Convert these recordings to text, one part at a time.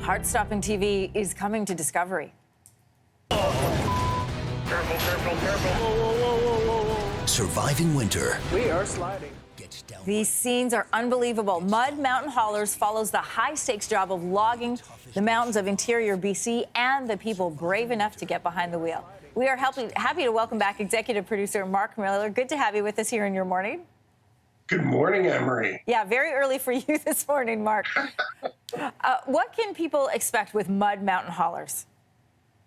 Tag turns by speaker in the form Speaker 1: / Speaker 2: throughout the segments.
Speaker 1: Heart-stopping TV is coming to Discovery.
Speaker 2: Careful, careful, careful. Whoa, whoa, whoa, whoa, whoa.
Speaker 3: Surviving winter.
Speaker 2: We are sliding.
Speaker 1: These scenes are unbelievable. Mud Mountain Haulers follows the high-stakes job of logging the mountains of interior BC and the people brave enough to get behind the wheel. We are happy to welcome back executive producer Mark Miller. Good to have you with us here in your morning.
Speaker 4: Good morning, Anne-Marie.
Speaker 1: Yeah, very early for you this morning, Mark. What can people expect with Mud Mountain Haulers?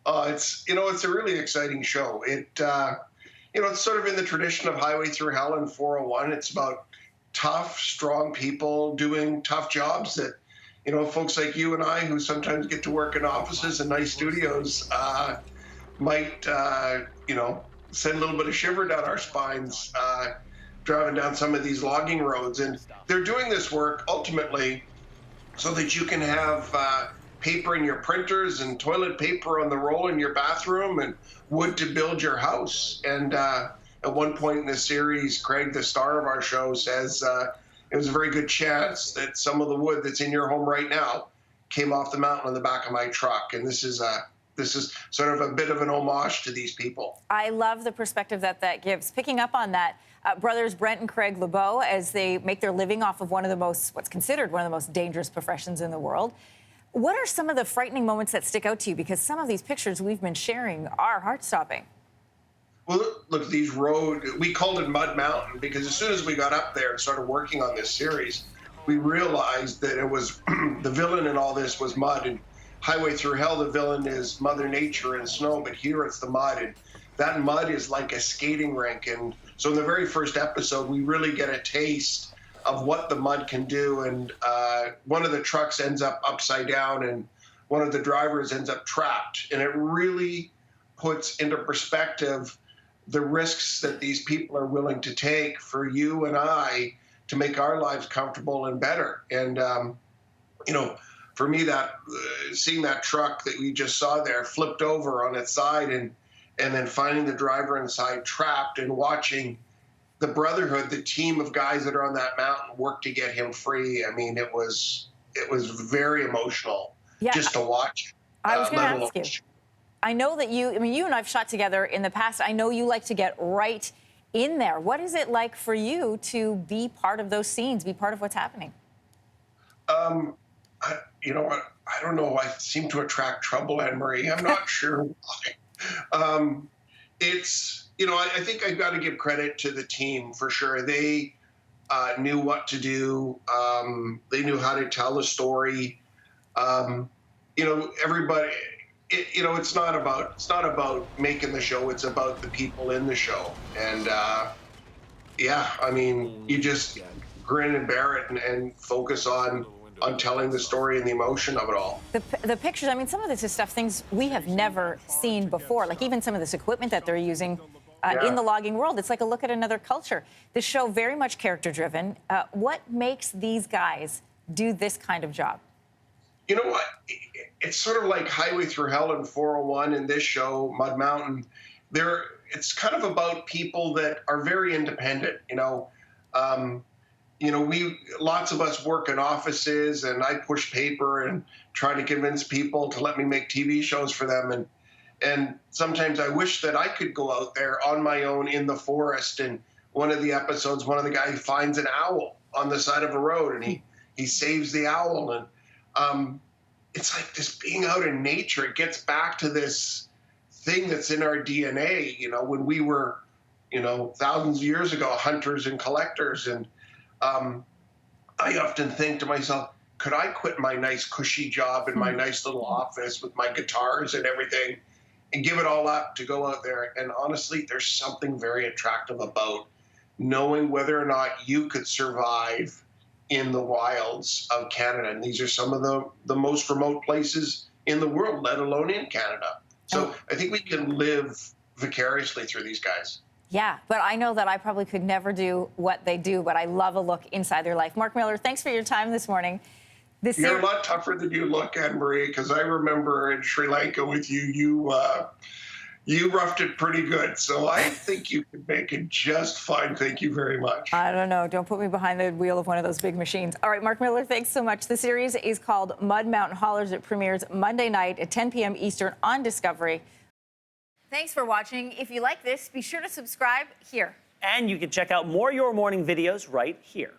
Speaker 4: It's a really exciting show. It's sort of in the tradition of Highway Through Hell and 401. It's about tough, strong people doing tough jobs that, folks like you and I who sometimes get to work in offices and nice studios might, send a little bit of shiver down our spines driving down some of these logging roads. And they're doing this work ultimately so that you can have paper in your printers and toilet paper on the roll in your bathroom and wood to build your house. And at one point in the series, Craig, the star of our show, says it was a very good chance that some of the wood that's in your home right now came off the mountain on the back of my truck. And this is sort of a bit of an homage to these people.
Speaker 1: I love the perspective that gives. Picking up on that, brothers Brent and Craig LeBeau, as they make their living off of what's considered one of the most dangerous professions in the world. What are some of the frightening moments that stick out to you? Because some of these pictures we've been sharing are heart-stopping.
Speaker 4: Well, look, we called it Mud Mountain because as soon as we got up there and started working on this series, we realized that it was the villain in all this was mud. And Highway Through Hell, the villain is Mother Nature and snow, but here it's the mud. And that mud is like a skating rink. And so in the very first episode, we really get a taste of what the mud can do. And one of the trucks ends up upside down and one of the drivers ends up trapped. And it really puts into perspective the risks that these people are willing to take for you and I to make our lives comfortable and better. And, for me, that seeing that truck that we just saw there flipped over on its side and then finding the driver inside trapped and watching the brotherhood, the team of guys that are on that mountain work to get him free. I mean, it was very emotional just to watch.
Speaker 1: I was going to ask you. I know that you and I've shot together in the past. I know you like to get right in there. What is it like for you to be part of those scenes, be part of what's happening?
Speaker 4: You know what? I don't know. I seem to attract trouble, Anne-Marie. I'm not sure why. I think I've got to give credit to the team for sure. They knew what to do. They knew how to tell a story. Everybody. It's not about making the show. It's about the people in the show. And you just grin and bear it and focus on telling the story and the emotion of it all.
Speaker 1: The pictures, some of this is things we have never seen before, like even some of this equipment that they're using in the logging world. It's like a look at another culture. The show very much character-driven. What makes these guys do this kind of job?
Speaker 4: You know what? It's sort of like Highway Through Hell and 401 in this show, Mud Mountain. It's kind of about people that are very independent. Lots of us work in offices, and I push paper and try to convince people to let me make TV shows for them. And sometimes I wish that I could go out there on my own in the forest. And one of the episodes, one of the guys finds an owl on the side of a road, and he saves the owl. And it's like this being out in nature. It gets back to this thing that's in our DNA, when we were, thousands of years ago, hunters and collectors. And I often think to myself, could I quit my nice cushy job in my nice little office with my guitars and everything and give it all up to go out there? And honestly, there's something very attractive about knowing whether or not you could survive in the wilds of Canada. And these are some of the most remote places in the world, let alone in Canada. So I think we can live vicariously through these guys.
Speaker 1: Yeah, but I know that I probably could never do what they do, but I love a look inside their life. Mark Miller, thanks for your time this morning.
Speaker 4: You're a lot tougher than you look, Anne-Marie, because I remember in Sri Lanka with you, You roughed it pretty good, so I think you could make it just fine. Thank you very much.
Speaker 1: I don't know. Don't put me behind the wheel of one of those big machines. All right, Mark Miller, thanks so much. The series is called Mud Mountain Haulers. It premieres Monday night at 10 p.m. Eastern on Discovery. Thanks for watching. If you like this, be sure to subscribe here.
Speaker 3: And you can check out more Your Morning videos right here.